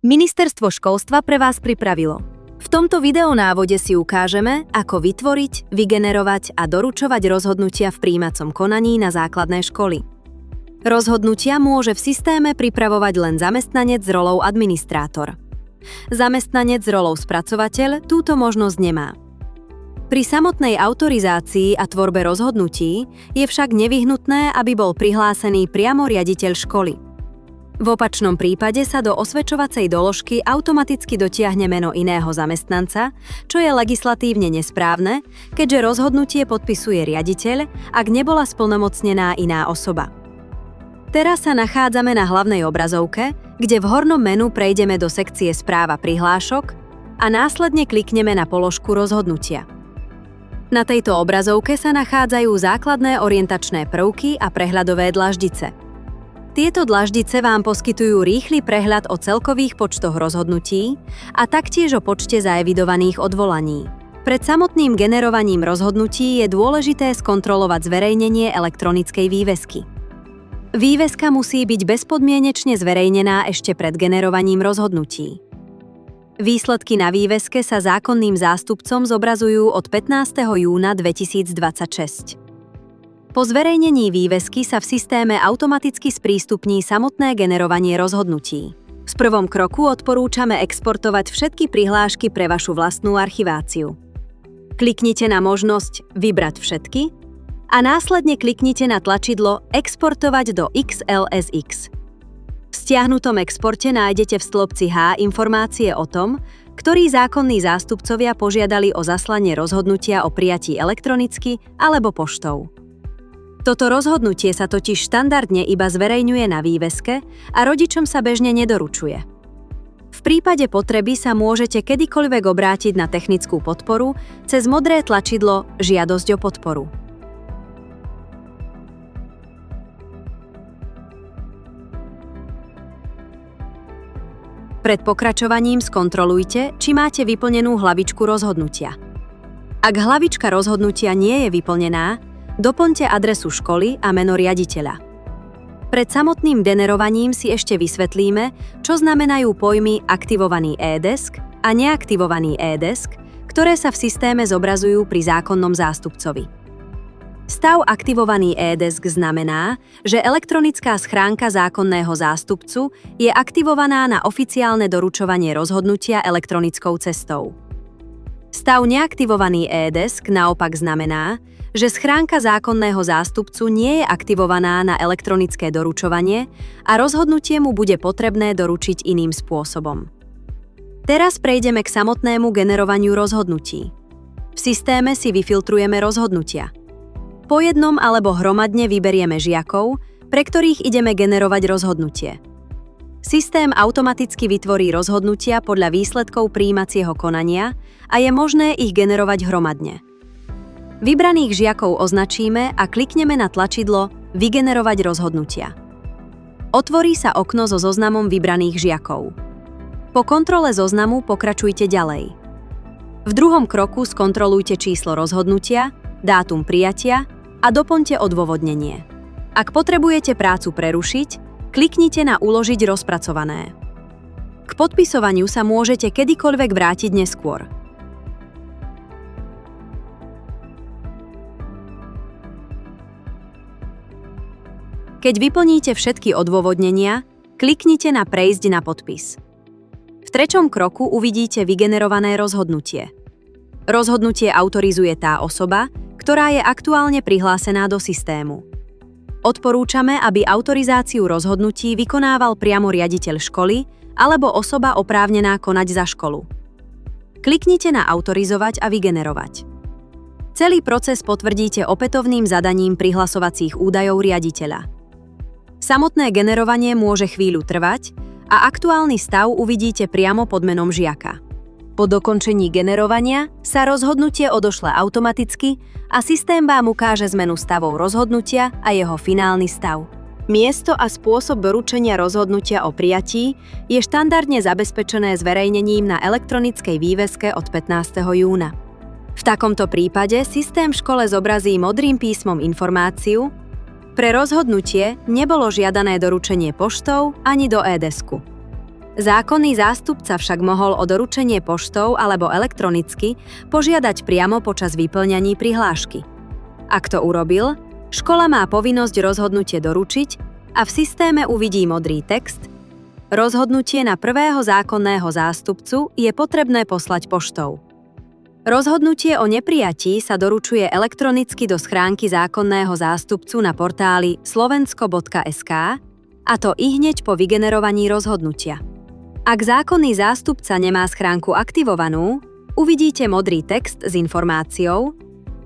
Ministerstvo školstva pre vás pripravilo. V tomto videonávode si ukážeme, ako vytvoriť, vygenerovať a doručovať rozhodnutia v prijímacom konaní na základné školy. Rozhodnutia môže v systéme pripravovať len zamestnanec s rolou administrátor. Zamestnanec s rolou spracovateľ túto možnosť nemá. Pri samotnej autorizácii a tvorbe rozhodnutí je však nevyhnutné, aby bol prihlásený priamo riaditeľ školy. V opačnom prípade sa do osvedčovacej doložky automaticky dotiahne meno iného zamestnanca, čo je legislatívne nesprávne, keďže rozhodnutie podpisuje riaditeľ, ak nebola splnomocnená iná osoba. Teraz sa nachádzame na hlavnej obrazovke, kde v hornom menu prejdeme do sekcie Správa prihlášok a následne klikneme na položku Rozhodnutia. Na tejto obrazovke sa nachádzajú základné orientačné prvky a prehľadové dlaždice. Tieto dlaždice vám poskytujú rýchly prehľad o celkových počtoch rozhodnutí a taktiež o počte zaevidovaných odvolaní. Pred samotným generovaním rozhodnutí je dôležité skontrolovať zverejnenie elektronickej vývesky. Výveska musí byť bezpodmienečne zverejnená ešte pred generovaním rozhodnutí. Výsledky na výveske sa zákonným zástupcom zobrazujú od 15. júna 2026. Po zverejnení vývesky sa v systéme automaticky sprístupní samotné generovanie rozhodnutí. V prvom kroku odporúčame exportovať všetky prihlášky pre vašu vlastnú archiváciu. Kliknite na možnosť Vybrať všetky a následne kliknite na tlačidlo Exportovať do XLSX. V stiahnutom exporte nájdete v stĺpci H informácie o tom, ktorí zákonní zástupcovia požiadali o zaslanie rozhodnutia o prijatí elektronicky alebo poštou. Toto rozhodnutie sa totiž štandardne iba zverejňuje na výveske a rodičom sa bežne nedoručuje. V prípade potreby sa môžete kedykoľvek obrátiť na technickú podporu cez modré tlačidlo Žiadosť o podporu. Pred pokračovaním skontrolujte, či máte vyplnenú hlavičku rozhodnutia. Ak hlavička rozhodnutia nie je vyplnená, doplňte adresu školy a meno riaditeľa. Pred samotným generovaním si ešte vysvetlíme, čo znamenajú pojmy aktivovaný e-desk a neaktivovaný e-desk, ktoré sa v systéme zobrazujú pri zákonnom zástupcovi. Stav aktivovaný e-desk znamená, že elektronická schránka zákonného zástupcu je aktivovaná na oficiálne doručovanie rozhodnutia elektronickou cestou. Stav neaktivovaný e-desk naopak znamená, že schránka zákonného zástupcu nie je aktivovaná na elektronické doručovanie a rozhodnutie mu bude potrebné doručiť iným spôsobom. Teraz prejdeme k samotnému generovaniu rozhodnutí. V systéme si vyfiltrujeme rozhodnutia. Po jednom alebo hromadne vyberieme žiakov, pre ktorých ideme generovať rozhodnutie. Systém automaticky vytvorí rozhodnutia podľa výsledkov prijímacieho konania a je možné ich generovať hromadne. Vybraných žiakov označíme a klikneme na tlačidlo Vygenerovať rozhodnutia. Otvorí sa okno so zoznamom vybraných žiakov. Po kontrole zoznamu pokračujte ďalej. V druhom kroku skontrolujte číslo rozhodnutia, dátum prijatia a doplňte odôvodnenie. Ak potrebujete prácu prerušiť, kliknite na Uložiť rozpracované. K podpisovaniu sa môžete kedykoľvek vrátiť neskôr. Keď vyplníte všetky odôvodnenia, kliknite na Prejsť na podpis. V treťom kroku uvidíte vygenerované rozhodnutie. Rozhodnutie autorizuje tá osoba, ktorá je aktuálne prihlásená do systému. Odporúčame, aby autorizáciu rozhodnutí vykonával priamo riaditeľ školy alebo osoba oprávnená konať za školu. Kliknite na Autorizovať a vygenerovať. Celý proces potvrdíte opätovným zadaním prihlasovacích údajov riaditeľa. Samotné generovanie môže chvíľu trvať a aktuálny stav uvidíte priamo pod menom žiaka. Po dokončení generovania sa rozhodnutie odošle automaticky a systém vám ukáže zmenu stavov rozhodnutia a jeho finálny stav. Miesto a spôsob doručenia rozhodnutia o prijatí je štandardne zabezpečené zverejnením na elektronickej výveske od 15. júna. V takomto prípade systém v škole zobrazí modrým písmom informáciu: Pre rozhodnutie nebolo žiadané doručenie poštou ani do e-desku. Zákonný zástupca však mohol o doručenie poštou alebo elektronicky požiadať priamo počas vyplňaní prihlášky. Ak to urobil, škola má povinnosť rozhodnutie doručiť a v systéme uvidí modrý text: rozhodnutie na prvého zákonného zástupcu je potrebné poslať poštou. Rozhodnutie o neprijatí sa doručuje elektronicky do schránky zákonného zástupcu na portáli slovensko.sk, a to ihneď po vygenerovaní rozhodnutia. Ak zákonný zástupca nemá schránku aktivovanú, uvidíte modrý text s informáciou: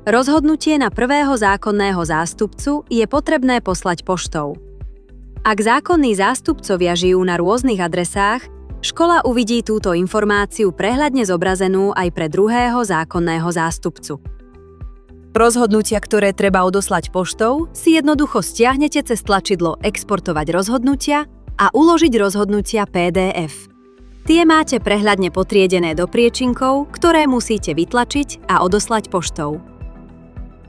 rozhodnutie na prvého zákonného zástupcu je potrebné poslať poštou. Ak zákonní zástupcovia žijú na rôznych adresách, škola uvidí túto informáciu prehľadne zobrazenú aj pre druhého zákonného zástupcu. Rozhodnutia, ktoré treba odoslať poštou, si jednoducho stiahnete cez tlačidlo Exportovať rozhodnutia a uložiť rozhodnutia PDF. Tie máte prehľadne potriedené do priečinkov, ktoré musíte vytlačiť a odoslať poštou.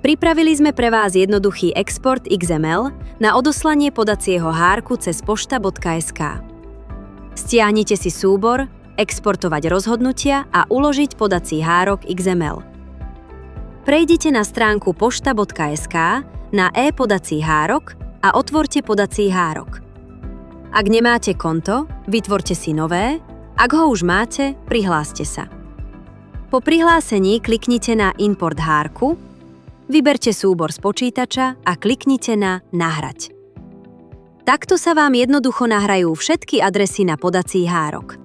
Pripravili sme pre vás jednoduchý export XML na odoslanie podacieho hárku cez pošta.sk. Stiahnite si súbor Exportovať rozhodnutia a uložiť podací hárok XML. Prejdite na stránku pošta.sk na e-podací hárok a otvorte podací hárok. Ak nemáte konto, vytvorte si nové, ak ho už máte, prihláste sa. Po prihlásení kliknite na Import hárku, vyberte súbor z počítača a kliknite na Nahrať. Takto sa vám jednoducho nahrajú všetky adresy na podací hárok.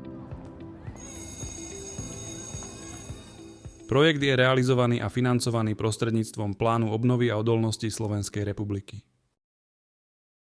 Projekt je realizovaný a financovaný prostredníctvom Plánu obnovy a odolnosti Slovenskej republiky.